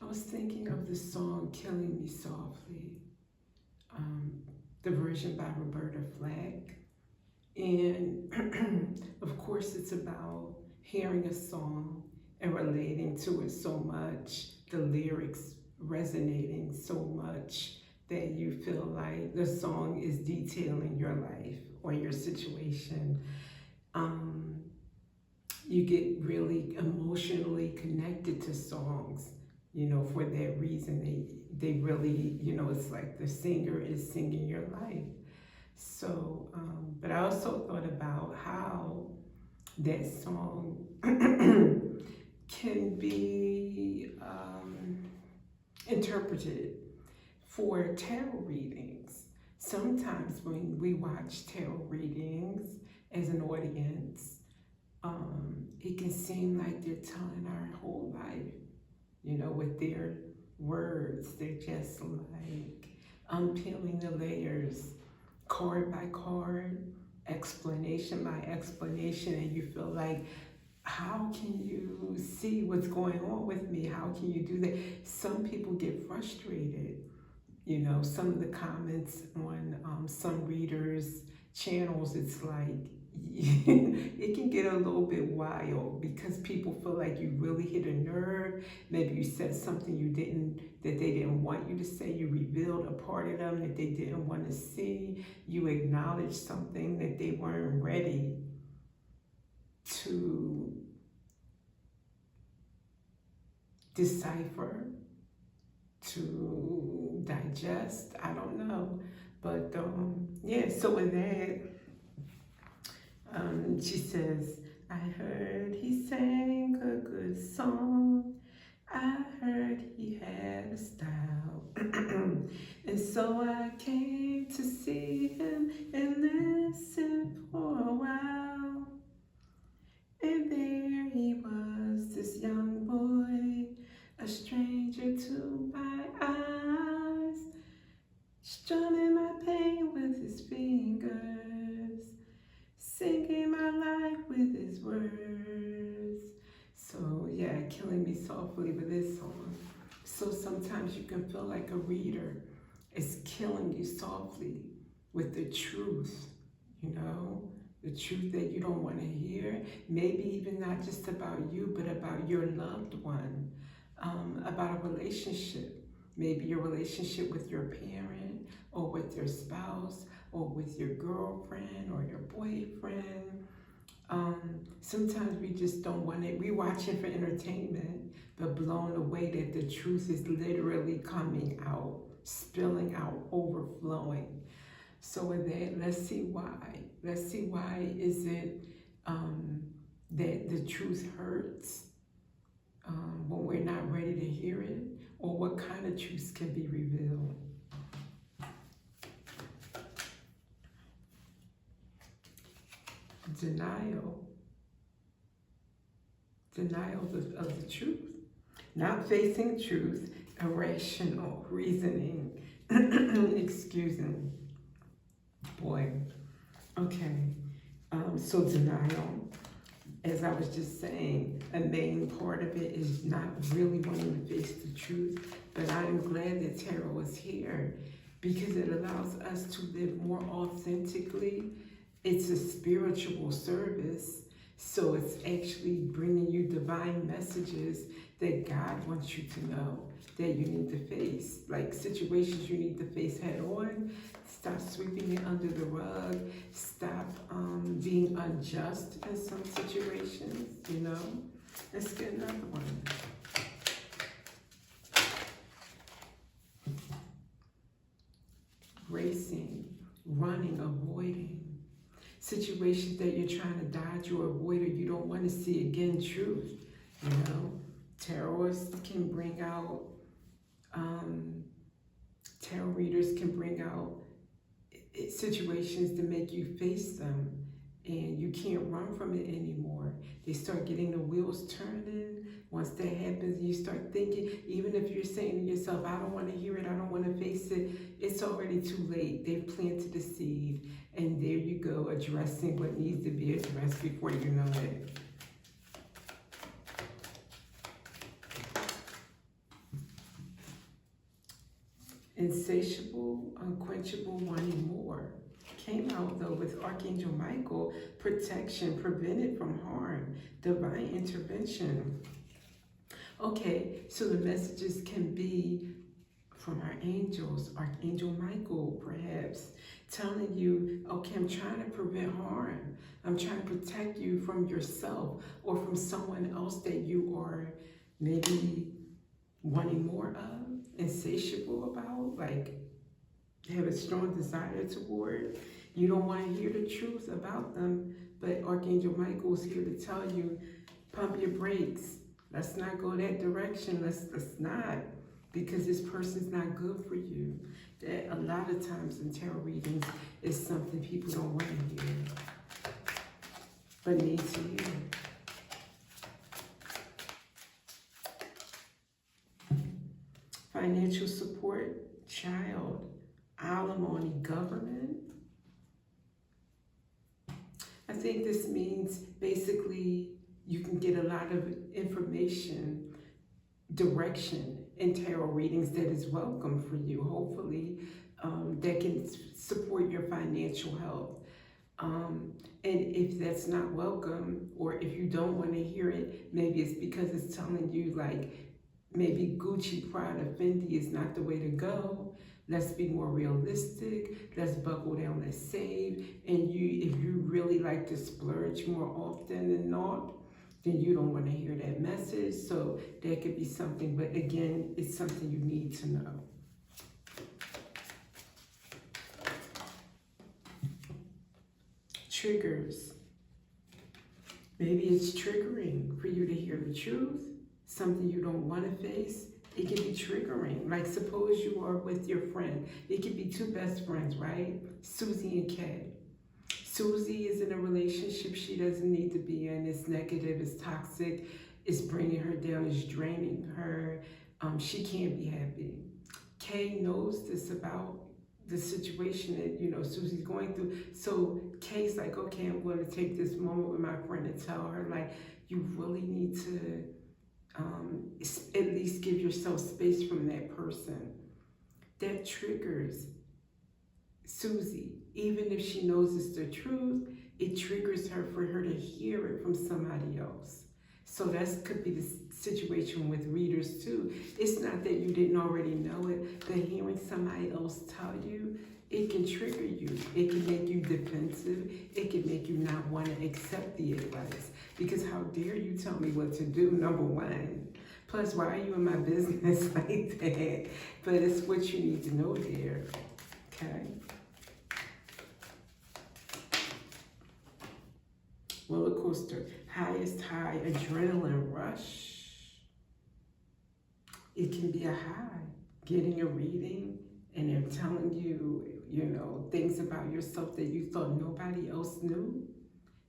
I was thinking of the song Killing Me Softly, the version by Roberta Flack. And of course, it's about hearing a song and relating to it so much, the lyrics resonating so much that you feel like the song is detailing your life or your situation. Um, you get really emotionally connected to songs, for that reason. They really, it's like the singer is singing your life. So, but I also thought about how that song can be interpreted for tarot readings. Sometimes when we watch tarot readings as an audience, it can seem like they're telling our whole life, with their words. They're just like unpeeling the layers, card by card, explanation by explanation, and you feel like, how can you see what's going on with me? How can you do that? Some people get frustrated. Some of the comments on some readers' channels, it's like, it can get a little bit wild because people feel like you really hit a nerve. Maybe you said something that they didn't want you to say. You revealed a part of them that they didn't want to see. You acknowledged something that they weren't ready to decipher, to digest. I don't know. But yeah, so with that, she says, I heard he sang a good song. I heard he had a style. And so I came to see him and listen for a while. And there he was, this young boy, a stranger to my eyes, strumming my pain with his fingers, singing my life with his words. So yeah, Killing Me Softly with this song. So sometimes you can feel like a reader is killing you softly with the truth, the truth that you don't want to hear. Maybe even not just about you, but about your loved one, about a relationship. Maybe your relationship with your parent or with your spouse or with your girlfriend or your boyfriend. Sometimes we just don't want it. We watch it for entertainment, but blown away that the truth is literally coming out, spilling out, overflowing. So with that, let's see why. Let's see why is it that the truth hurts when we're not ready to hear it, or what kind of truths can be revealed. Denial of the truth, not facing truth, irrational reasoning, excusing. Boy, okay, so denial, as I was just saying, a main part of it is not really wanting to face the truth, but I'm glad that tarot is here because it allows us to live more authentically. It's a spiritual service, so it's actually bringing you divine messages that God wants you to know that you need to face, like situations you need to face head on. Stop sweeping it under the rug. Stop being unjust in some situations, Let's get another one. Racing, running, avoiding. Situations that you're trying to dodge or avoid or you don't want to see again, truth, Tarot can bring out, tarot readers can bring out situations to make you face them, and you can't run from it anymore. They start getting the wheels turning. Once that happens, you start thinking, even if you're saying to yourself, I don't want to hear it, I don't want to face it, it's already too late. They've planted the seed, and there you go, addressing what needs to be addressed before you know it. insatiable, unquenchable, wanting more. Came out though with Archangel Michael, protection, prevented from harm, divine intervention. Okay, so the messages can be from our angels, Archangel Michael perhaps, telling you, okay, I'm trying to prevent harm. I'm trying to protect you from yourself or from someone else that you are maybe wanting more of, insatiable about, like have a strong desire toward. You don't want to hear the truth about them, but Archangel Michael is here to tell you, pump your brakes. Let's not go that direction. Let's not, because this person's not good for you. That a lot of times in tarot readings is something people don't want to hear, but need to hear. Financial support, child, alimony, government. I think this means basically you can get a lot of information, direction in tarot readings that is welcome for you, hopefully, that can support your financial health. And if that's not welcome, or if you don't want to hear it, maybe it's because it's telling you like, maybe Gucci, Prada, Fendi is not the way to go. Let's be more realistic. Let's buckle down, let's save. And if you really like to splurge more often than not, then you don't want to hear that message. So that could be something, but again, it's something you need to know. Triggers. Maybe it's triggering for you to hear the truth, something you don't want to face. It can be triggering. Like suppose you are with your friend. It could be two best friends, right? Susie and Kay. Susie is in a relationship she doesn't need to be in. It's negative, it's toxic, it's bringing her down, it's draining her. She can't be happy. Kay knows this about the situation that, you know, Susie's going through. So Kay's like, okay, I'm going to take this moment with my friend and tell her, like, you really need to at least give yourself space from that person. That triggers Susie. Even if she knows it's the truth, it triggers her for her to hear it from somebody else. So that could be the situation with readers too. It's not that you didn't already know it, but hearing somebody else tell you, it can trigger you. It can make you defensive. It can make you not want to accept the advice. Because how dare you tell me what to do, number one. Plus, why are you in my business like that? But it's what you need to know there, okay? Roller coaster, highest high, adrenaline rush. It can be a high, getting a reading and they're telling you, you know, things about yourself that you thought nobody else knew.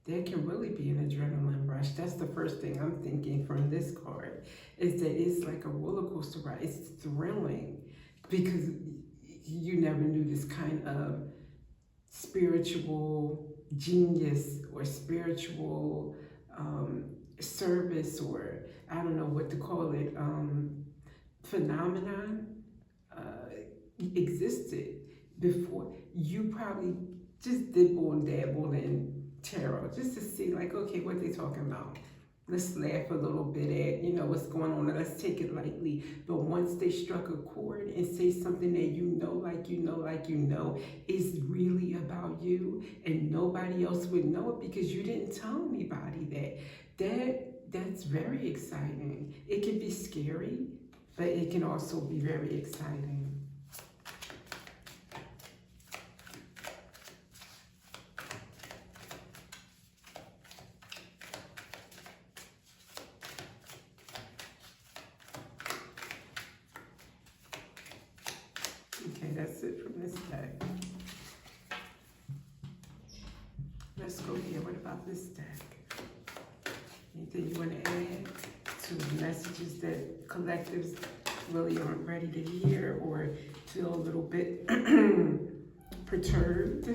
There can really be an adrenaline rush. That's the first thing I'm thinking from this card, is that it's like a roller coaster ride. It's thrilling because you never knew this kind of spiritual genius or spiritual service, or I don't know what to call it, phenomenon existed before. You probably just dibble and dabble in tarot just to see, like, okay, what they talking about. Let's laugh a little bit at, you know, what's going on, and let's take it lightly. But once they struck a chord and say something that you know is really about you, and nobody else would know it because you didn't tell anybody that's very exciting. It can be scary, but it can also be very exciting. Okay, that's it from this deck. Let's go here. What about this deck? Anything you want to add to messages that collectives really aren't ready to hear or feel a little bit perturbed?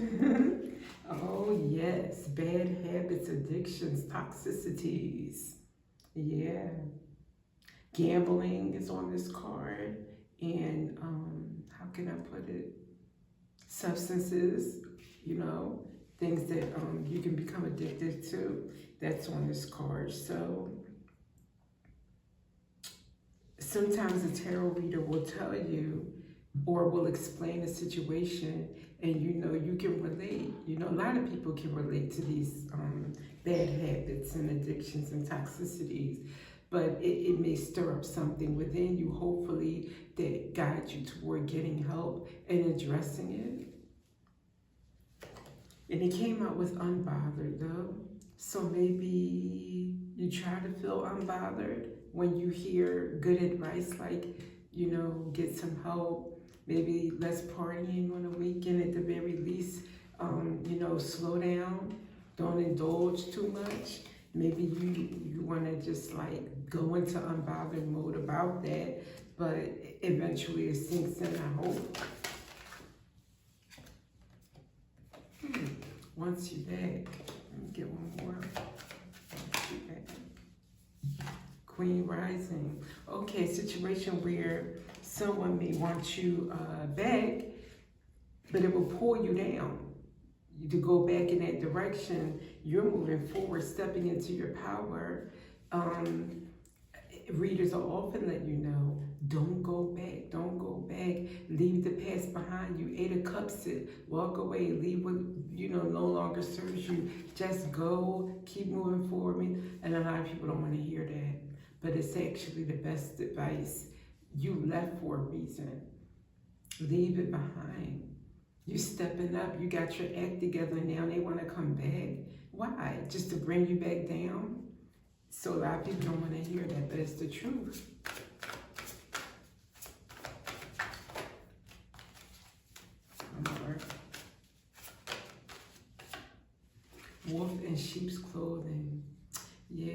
Oh yes, bad habits, addictions, toxicities. Yeah. Gambling is on this card. And how how can I put it? Substances, things that you can become addicted to. That's on this card. So sometimes a tarot reader will tell you or will explain a situation, and you can relate. A lot of people can relate to these bad habits and addictions and toxicities, but it may stir up something within you, hopefully, that guides you toward getting help and addressing it. And it came out with unbothered though. So maybe you try to feel unbothered when you hear good advice like, get some help, maybe less partying on the weekend at the very least, slow down, don't indulge too much. Maybe you want to just like go into unbothered mode about that, but eventually it sinks in, I hope. Once you're back, let me get one more. Once you're back. Queen rising. Okay, situation where someone may want you back, but it will pull you down. To go back in that direction, you're moving forward, stepping into your power. Readers will often let you know, don't go back, don't go back, leave the past behind you. 8 of Cups, walk away, leave what no longer serves you. Just go, keep moving forward. And a lot of people don't want to hear that, but it's actually the best advice. You left for a reason. Leave it behind. You stepping up, you got your act together, now they want to come back. Why? Just to bring you back down? So a lot of people don't want to hear that, but it's the truth. Wolf in sheep's clothing. Yeah,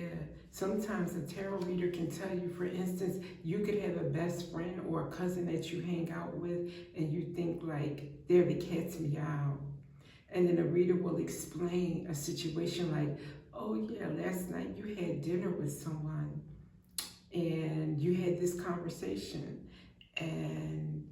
sometimes a tarot reader can tell you, for instance, you could have a best friend or a cousin that you hang out with and you think like, they're the cat's meow. And then a reader will explain a situation like, oh yeah, last night you had dinner with someone and you had this conversation and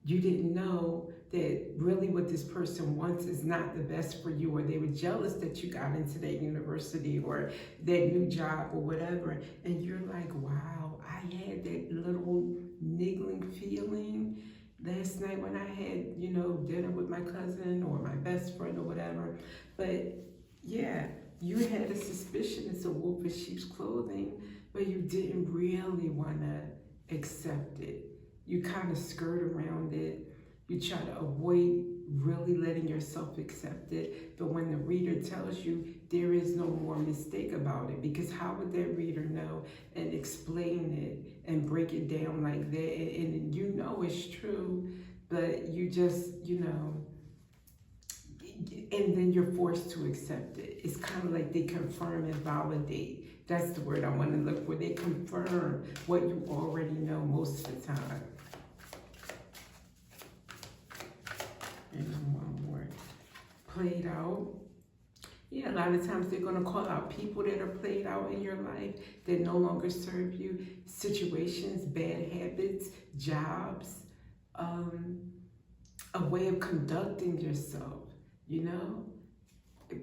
you didn't know that really what this person wants is not the best for you, or they were jealous that you got into that university or that new job or whatever. And you're like, wow, I had that little niggling feeling last night when I had, dinner with my cousin or my best friend or whatever. But yeah, you had a suspicion it's a wolf in sheep's clothing, but you didn't really want to accept it. You kind of skirt around it. You try to avoid really letting yourself accept it. But when the reader tells you, there is no more mistake about it, because how would that reader know and explain it and break it down like that? And it's true, but you just, and then you're forced to accept it. It's kind of like they confirm and validate. That's the word I want to look for. They confirm what you already know most of the time. And one more. Played out. Yeah, a lot of times they're going to call out people that are played out in your life that no longer serve you. Situations, bad habits, jobs, a way of conducting yourself,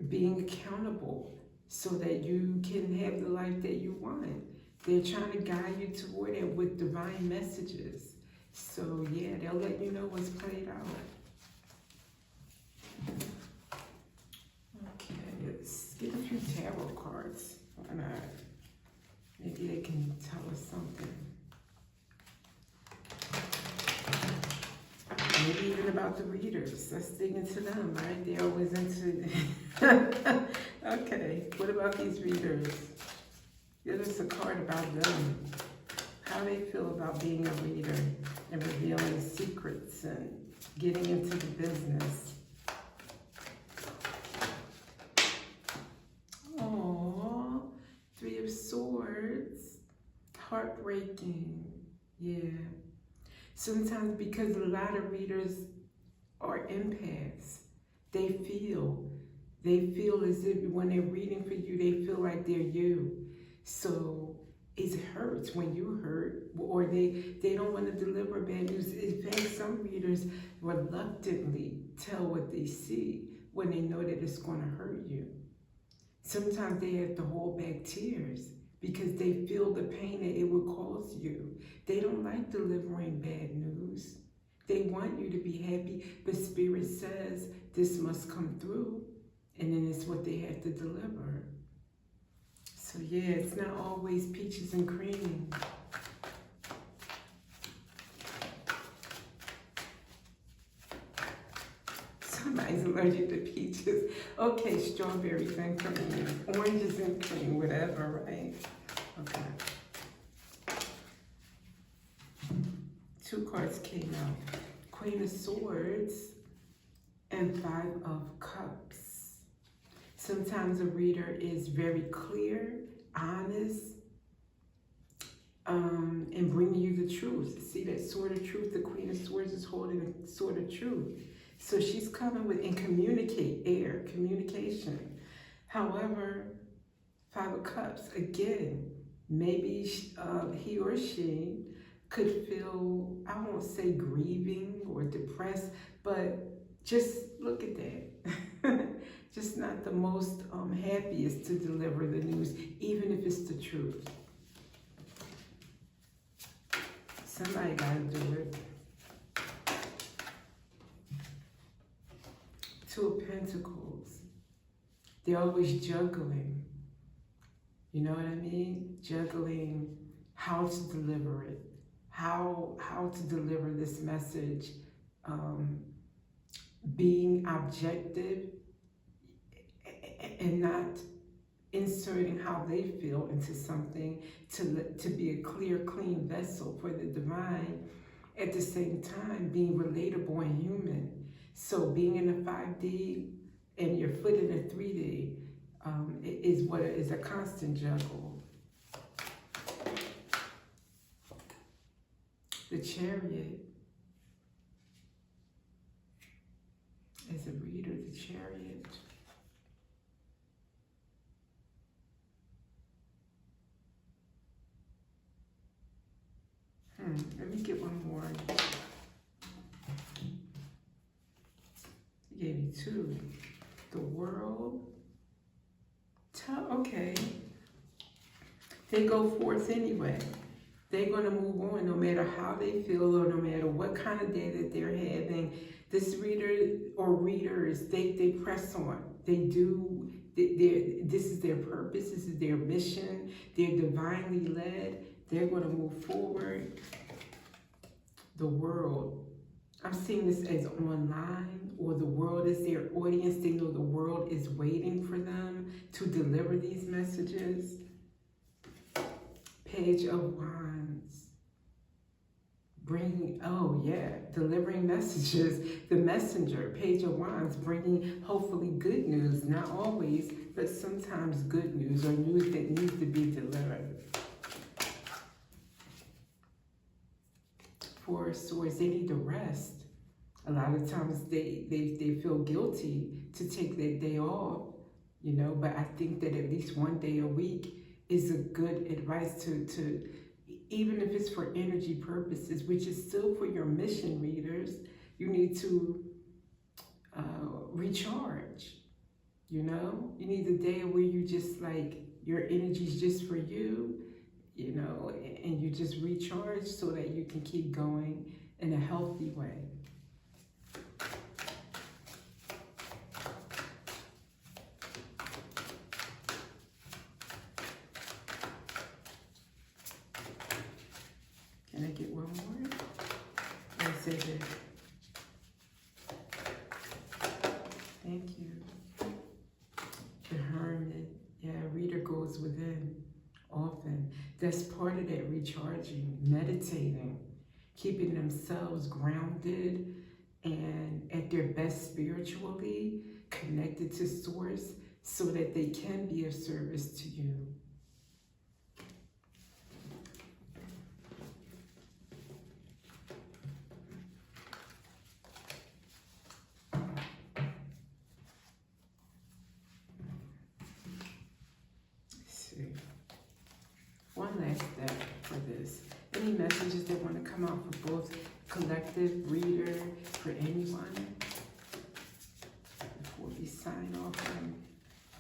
being accountable so that you can have the life that you want. They're trying to guide you toward it with divine messages. So yeah, they'll let you know what's played out. Okay, let's get a few tarot cards. Why not? Maybe they can tell us something. Maybe even about the readers. Let's dig into them, right? They're always into... Okay, what about these readers? Give us a card about them. How they feel about being a reader and revealing secrets and getting into the business. Aww, 3 of Swords. Heartbreaking. Yeah. Sometimes because a lot of readers are empaths, they feel as if when they're reading for you, they feel like they're you. So it hurts when you hurt, or they don't want to deliver bad news. In fact, some readers reluctantly tell what they see when they know that it's going to hurt you. Sometimes they have to hold back tears because they feel the pain that it would cause you. They don't like delivering bad news. They want you to be happy, but Spirit says this must come through, and then it's what they have to deliver. So yeah, it's not always peaches and cream. Somebody's allergic to peaches. Okay, strawberries and cream, oranges and cream, whatever, right? Okay. 2 cards came out. Queen of Swords and 5 of Cups. Sometimes a reader is very clear, honest, and bringing you the truth. See that sword of truth? The Queen of Swords is holding a sword of truth. So she's coming with, and communication. However, 5 of Cups, again, maybe he or she could feel, I won't say grieving or depressed, but just look at that. Just not the most happiest to deliver the news, even if it's the truth. Somebody got to do it. 2 of Pentacles. They're always juggling. You know what I mean? Juggling how to deliver it, how to deliver this message, being objective and not inserting how they feel into something, to be a clear, clean vessel for the divine. At the same time, being relatable and human. So being in the 5D and your foot in the 3D is what is a constant juggle. The Chariot. As a reader, the Chariot. Let me get one more. He gave me 2. The World. Okay. They go forth anyway. They're going to move on no matter how they feel or no matter what kind of day that they're having. This reader or readers, they press on. They do. This is their purpose. This is their mission. They're divinely led. They're going to move forward. The World. I'm seeing this as online, or the world is their audience. They know the world is waiting for them to deliver these messages. Page of Wands. Delivering messages. The messenger, Page of Wands, bringing hopefully good news. Not always, but sometimes good news, or news that needs to be delivered. 4 of Swords, they need to rest. A lot of times they feel guilty to take their day off, you know, but I think that at least one day a week is a good advice to even if it's for energy purposes, which is still for your mission readers. You need to recharge, you know? You need a day where you just like, your energy's just for you, you know, and you just recharge so that you can keep going in a healthy way. Can I get one more? Let's say this. Thank you. The Hermit. Yeah, reader goes within often. That's part of that recharging, meditating, keeping themselves grounded and at their best spiritually, connected to Source, so that they can be of service to you. One last step for this. Any messages that want to come out for both collective, reader, for anyone? Before we sign off,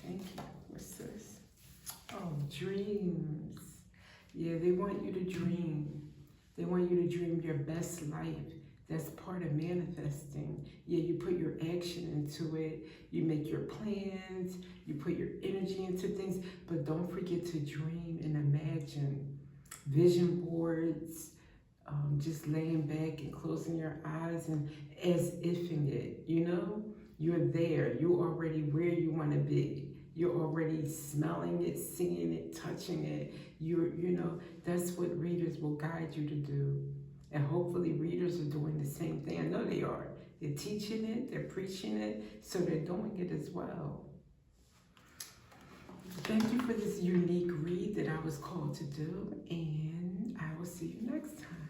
thank you. What's this? Oh, dreams. Yeah, they want you to dream. They want you to dream your best life. That's part of manifesting. Yeah, you put your action into it. You make your plans. You put your energy into things. But don't forget to dream and imagine. Vision boards, just laying back and closing your eyes and as ifing it, you know? You're there. You're already where you want to be. You're already smelling it, seeing it, touching it. You know, that's what readers will guide you to do. And hopefully readers are doing the same thing. I know they are. They're teaching it, they're preaching it, so they're doing it as well. Thank you for this unique read that I was called to do, and I will see you next time.